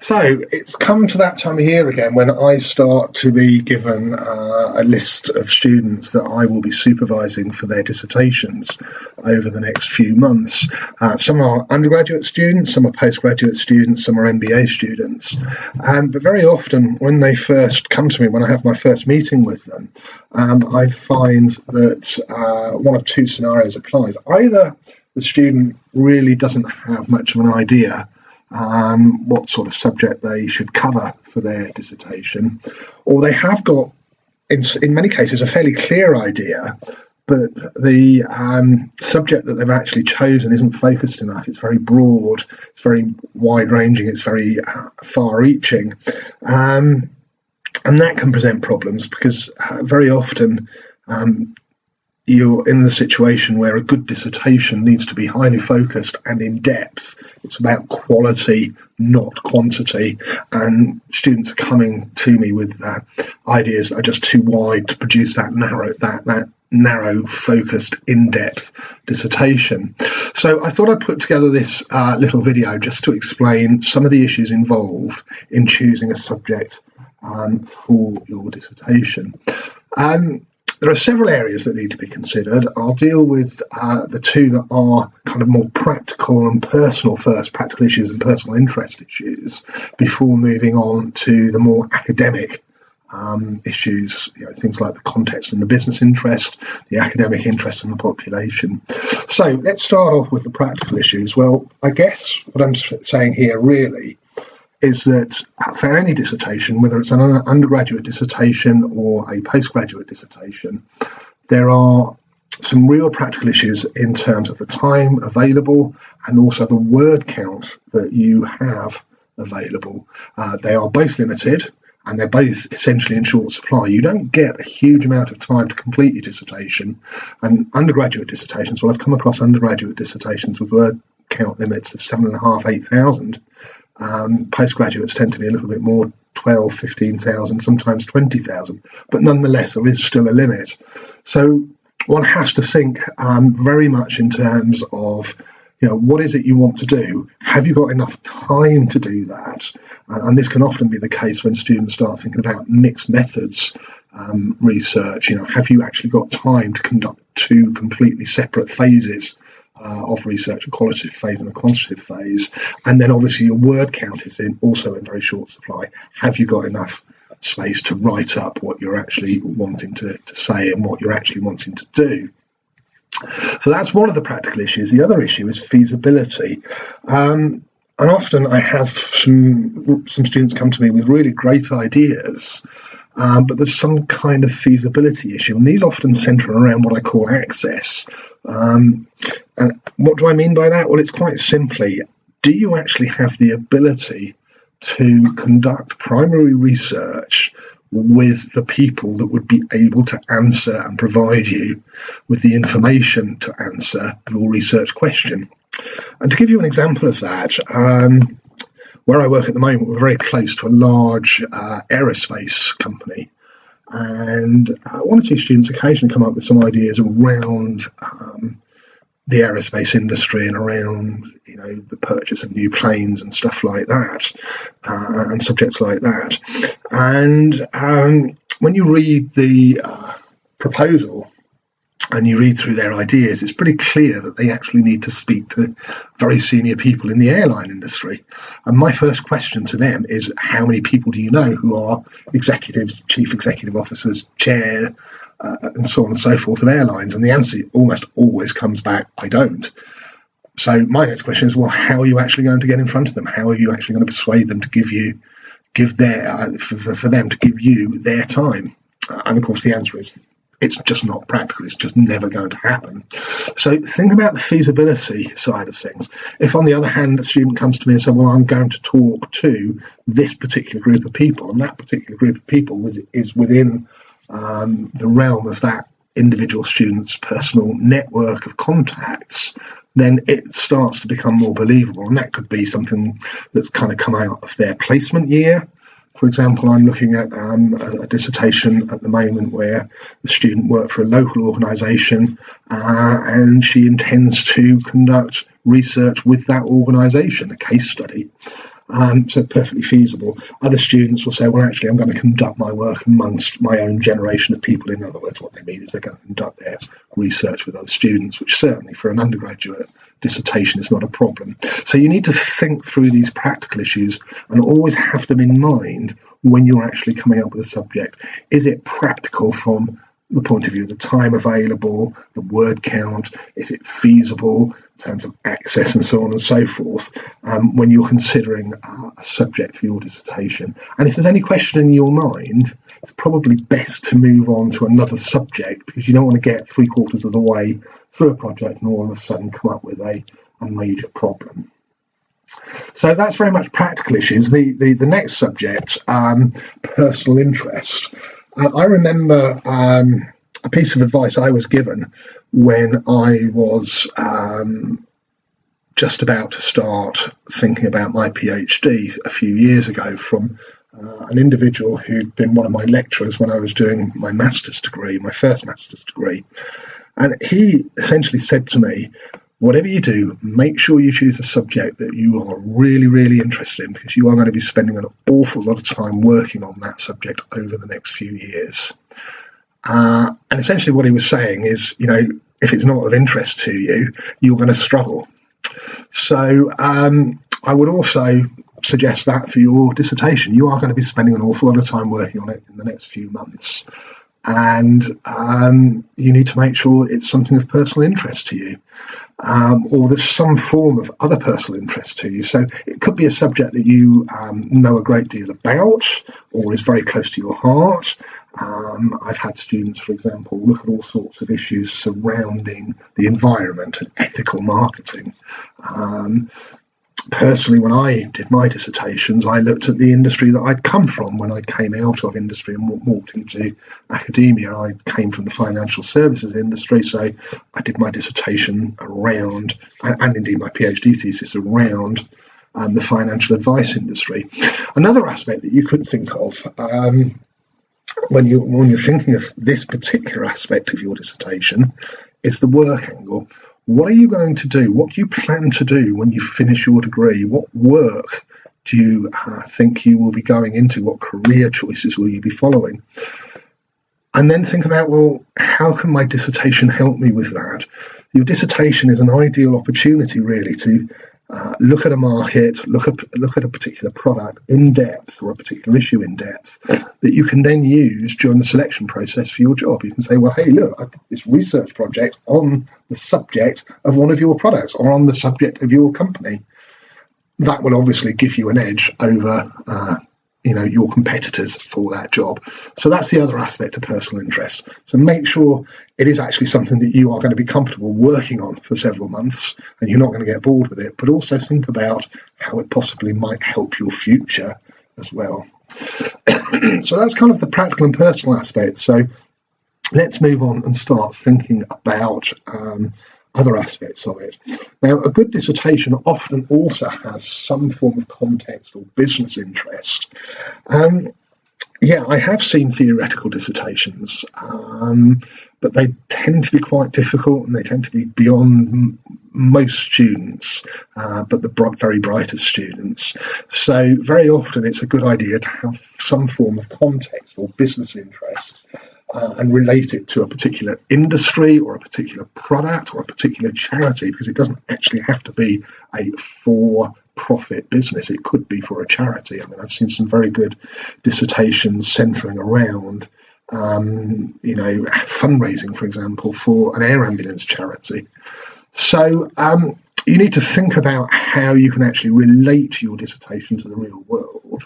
So it's come to that time of year again when I start to be given a list of students that I will be supervising for their dissertations over the next few months. Some are undergraduate students, some are postgraduate students, some are MBA students. But very often when they first come to me, when I have my first meeting with them, I find that one of two scenarios applies. Either the student really doesn't have much of an idea what sort of subject they should cover for their dissertation, or they have got, in many cases, a fairly clear idea, but the subject that they've actually chosen isn't focused enough. It's very broad, it's very wide-ranging, it's very far-reaching, and that can present problems because very often you're in the situation where a good dissertation needs to be highly focused and in depth. It's about quality, not quantity. And students are coming to me with ideas that are just too wide to produce that narrow, focused, in-depth dissertation. So I thought I'd put together this little video just to explain some of the issues involved in choosing a subject for your dissertation. There are several areas that need to be considered. I'll deal with the two that are kind of more practical and personal first, practical issues and personal interest issues, before moving on to the more academic issues, things like the context and the business interest, the academic interest and the population. So let's start off with the practical issues. Well, I guess what I'm saying here really is that for any dissertation, whether it's an undergraduate dissertation or a postgraduate dissertation, there are some real practical issues in terms of the time available and also the word count that you have available. They are both limited and they're both essentially in short supply. You don't get a huge amount of time to complete your dissertation. And undergraduate dissertations, well, I've come across undergraduate dissertations with word count limits of 7,500, 8,000. Postgraduates tend to be a little bit more, 12, 15,000, sometimes 20,000, but nonetheless there is still a limit. So one has to think very much in terms of, what is it you want to do? Have you got enough time to do that? And this can often be the case when students start thinking about mixed methods research. Have you actually got time to conduct two completely separate phases of research, a qualitative phase and a quantitative phase? And then obviously your word count is also in very short supply. Have you got enough space to write up what you're actually wanting to say and what you're actually wanting to do? So that's one of the practical issues. The other issue is feasibility. And often I have some students come to me with really great ideas, but there's some kind of feasibility issue. And these often centre around what I call access. And what do I mean by that? Well, it's quite simply, do you actually have the ability to conduct primary research with the people that would be able to answer and provide you with the information to answer your research question? And to give you an example of that, where I work at the moment, we're very close to a large aerospace company. And one or two students occasionally come up with some ideas around the aerospace industry and around, the purchase of new planes and stuff like that, and subjects like that. And when you read the proposal and you read through their ideas, it's pretty clear that they actually need to speak to very senior people in the airline industry. And my first question to them is, how many people do you know who are executives, chief executive officers, chair, and so on and so forth of airlines? And the answer almost always comes back, I don't. So my next question is, well, how are you actually going to get in front of them? How are you actually going to persuade them to for them to give you their time? And of course the answer is, it's just not practical. It's just never going to happen. So think about the feasibility side of things. If, on the other hand, a student comes to me and says, well, I'm going to talk to this particular group of people, and that particular group of people is within the realm of that individual student's personal network of contacts, then it starts to become more believable. And that could be something that's kind of come out of their placement year. For example, I'm looking at a dissertation at the moment where the student worked for a local organisation and she intends to conduct research with that organisation, a case study. So perfectly feasible. Other students will say, well, actually, I'm going to conduct my work amongst my own generation of people. In other words, what they mean is they're going to conduct their research with other students, which certainly for an undergraduate dissertation is not a problem. So you need to think through these practical issues and always have them in mind when you're actually coming up with a subject. Is it practical from the point of view of the time available, the word count? Is it feasible in terms of access and so on and so forth when you're considering a subject for your dissertation? And if there's any question in your mind, it's probably best to move on to another subject, because you don't want to get 3/4 of the way through a project and all of a sudden come up with a major problem. So that's very much practical issues. The next subject, personal interest. I remember a piece of advice I was given when I was just about to start thinking about my PhD a few years ago from an individual who'd been one of my lecturers when I was doing my master's degree, my first master's degree. And he essentially said to me, whatever you do, make sure you choose a subject that you are really, really interested in, because you are going to be spending an awful lot of time working on that subject over the next few years. And essentially what he was saying is, if it's not of interest to you, you're going to struggle. So I would also suggest that for your dissertation, you are going to be spending an awful lot of time working on it in the next few months. And you need to make sure it's something of personal interest to you. Or there's some form of other personal interest to you. So it could be a subject that you know a great deal about or is very close to your heart. I've had students, for example, look at all sorts of issues surrounding the environment and ethical marketing. Personally, when I did my dissertations, I looked at the industry that I'd come from when I came out of industry and walked into academia. I came from the financial services industry, so I did my dissertation around, and indeed my PhD thesis around the financial advice industry. Another aspect that you could think of when you're thinking of this particular aspect of your dissertation is the work angle. What are you going to do? What do you plan to do when you finish your degree? What work do you think you will be going into? What career choices will you be following? And then think about, well, how can my dissertation help me with that? Your dissertation is an ideal opportunity, really, to look at a market, look at a particular product in depth, or a particular issue in depth, that you can then use during the selection process for your job. You can say, well, hey, look, I did this research project on the subject of one of your products or on the subject of your company. That will obviously give you an edge over your competitors for that job. So that's the other aspect of personal interest. So make sure it is actually something that you are going to be comfortable working on for several months and you're not going to get bored with it, but also think about how it possibly might help your future as well. So that's kind of the practical and personal aspect. So let's move on and start thinking about other aspects of it. Now, a good dissertation often also has some form of context or business interest. I have seen theoretical dissertations, but they tend to be quite difficult and they tend to be beyond most students, but the very brightest students. So very often it's a good idea to have some form of context or business interest and relate it to a particular industry or a particular product or a particular charity, because it doesn't actually have to be a for-profit business. It could be for a charity. I mean, I've seen some very good dissertations centering around fundraising, for example, for an air ambulance charity. So you need to think about how you can actually relate your dissertation to the real world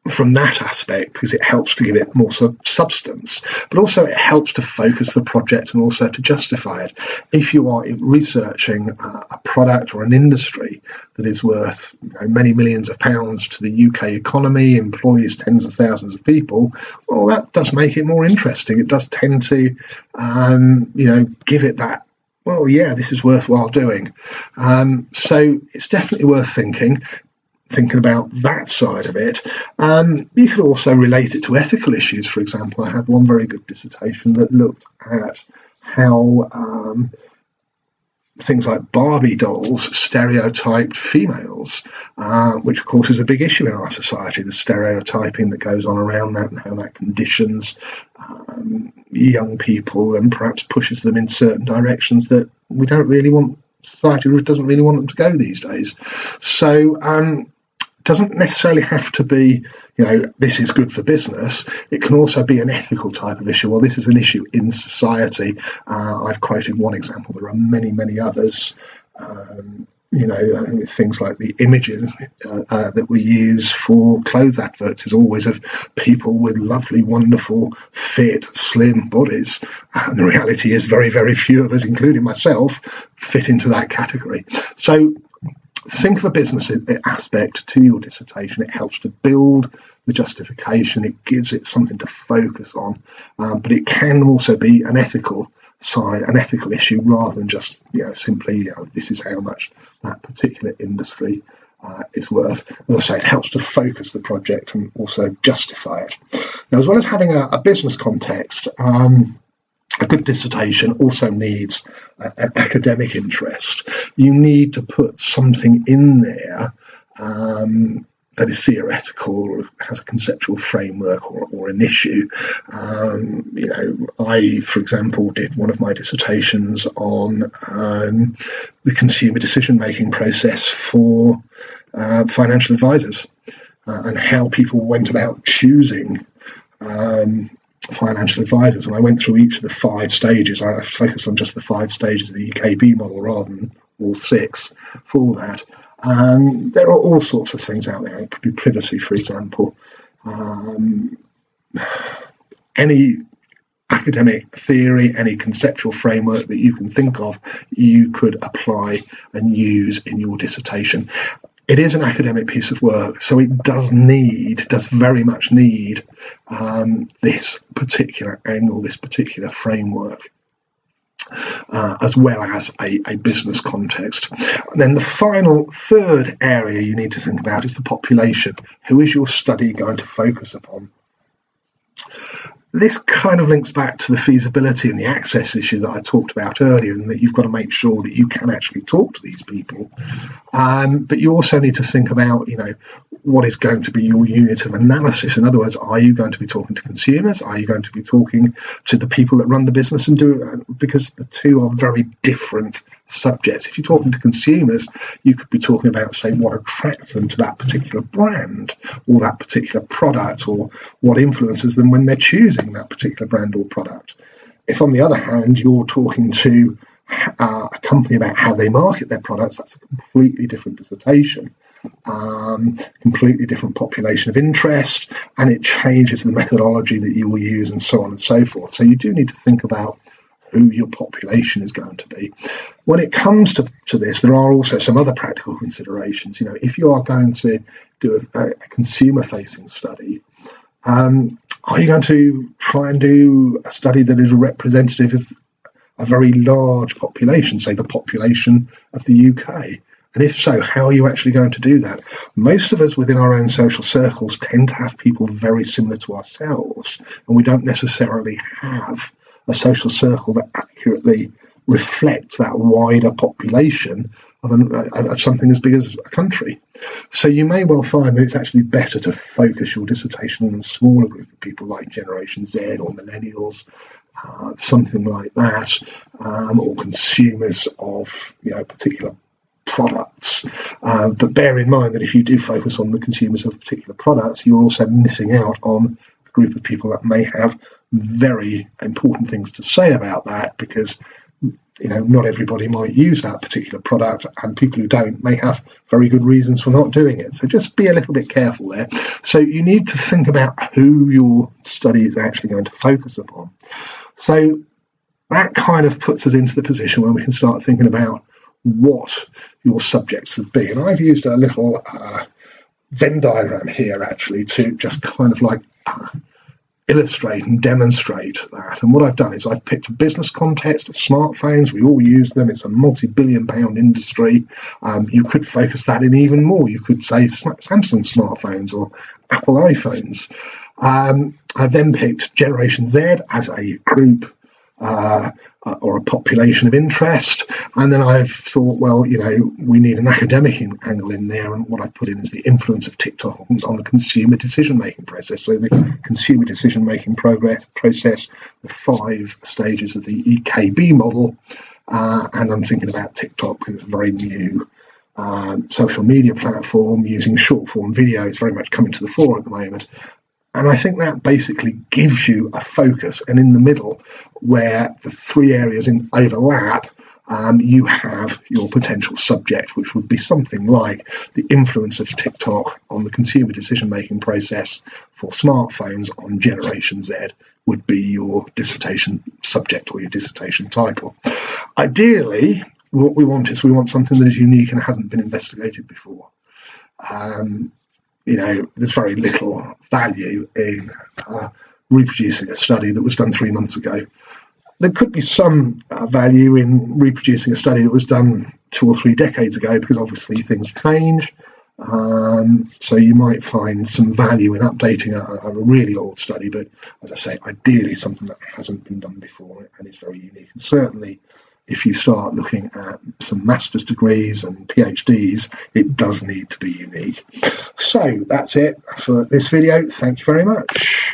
from that aspect, because it helps to give it more substance, but also it helps to focus the project and also to justify it. If you are researching a product or an industry that is worth many millions of pounds to the UK economy, employs tens of thousands of people, well, that does make it more interesting. It does tend to, give it that, well, yeah, this is worthwhile doing. So it's definitely worth thinking about that side of it. You could also relate it to ethical issues. For example, I had one very good dissertation that looked at how things like Barbie dolls stereotyped females, which of course is a big issue in our society, the stereotyping that goes on around that and how that conditions young people and perhaps pushes them in certain directions that we don't really want, society doesn't really want them to go these days. So doesn't necessarily have to be, this is good for business. It can also be an ethical type of issue. Well, this is an issue in society. I've quoted one example. There are many, many others. Things like the images that we use for clothes adverts is always of people with lovely, wonderful, fit, slim bodies. And the reality is very, very few of us, including myself, fit into that category. So think of a business aspect to your dissertation. It helps to build the justification. It gives it something to focus on, but it can also be an ethical side, an ethical issue, rather than just simply this is how much that particular industry is worth. As I say, it helps to focus the project and also justify it. Now, as well as having a business context, a good dissertation also needs an academic interest. You need to put something in there that is theoretical or has a conceptual framework or an issue. I, for example, did one of my dissertations on the consumer decision-making process for financial advisors and how people went about choosing financial advisors, and I went through each of the 5 stages. I focused on just the 5 stages of the UKB model rather than all 6 for that. And there are all sorts of things out there. It could be privacy, for example. Any academic theory, any conceptual framework that you can think of, you could apply and use in your dissertation. It is an academic piece of work, so it does very much need this particular angle, this particular framework, as well as a business context. And then the final third area you need to think about is the population. Who is your study going to focus upon? This kind of links back to the feasibility and the access issue that I talked about earlier, and that you've got to make sure that you can actually talk to these people. But you also need to think about, what is going to be your unit of analysis. In other words, are you going to be talking to consumers? Are you going to be talking to the people that run the business and do it? Because the two are very different subjects. If you're talking to consumers, you could be talking about, say, what attracts them to that particular brand or that particular product, or what influences them when they're choosing that particular brand or product. If, on the other hand, you're talking to a company about how they market their products, that's a completely different dissertation, completely different population of interest, and it changes the methodology that you will use and so on and so forth. So you do need to think about who your population is going to be. When it comes to this, there are also some other practical considerations. If you are going to do a consumer-facing study, are you going to try and do a study that is representative of a very large population, say the population of the UK? And if so, how are you actually going to do that? Most of us within our own social circles tend to have people very similar to ourselves, and we don't necessarily have a social circle that accurately reflects that wider population of something as big as a country. So you may well find that it's actually better to focus your dissertation on a smaller group of people like Generation Z or Millennials, something like that, or consumers of particular products. But bear in mind that if you do focus on the consumers of particular products, you're also missing out on a group of people that may have very important things to say about that, because not everybody might use that particular product, and people who don't may have very good reasons for not doing it. So just be a little bit careful there. So you need to think about who your study is actually going to focus upon. So that kind of puts us into the position where we can start thinking about what your subjects would be. And I've used a little Venn diagram here actually to just kind of like illustrate and demonstrate that. And what I've done is I've picked a business context of smartphones. We all use them. It's a multi-billion-pound industry. You could focus that in even more. You could say Samsung smartphones or Apple iPhones. I've then picked Generation Z as a group or a population of interest. And then I've thought, well, we need an academic angle in there. And what I put in is the influence of TikTok on the consumer decision-making process. So the consumer decision-making process, the 5 stages of the EKB model. And I'm thinking about TikTok because it's a very new social media platform using short-form video. It's very much coming to the fore at the moment. And I think that basically gives you a focus. And in the middle, where the 3 areas overlap, you have your potential subject, which would be something like the influence of TikTok on the consumer decision-making process for smartphones on Generation Z would be your dissertation subject or your dissertation title. Ideally, what we want something that is unique and hasn't been investigated before. There's very little value in reproducing a study that was done 3 months ago. There could be some value in reproducing a study that was done 2 or 3 decades ago, because obviously things change. So you might find some value in updating a really old study, but as I say, ideally something that hasn't been done before and is very unique. And certainly, if you start looking at some master's degrees and PhDs, it does need to be unique. So that's it for this video. Thank you very much.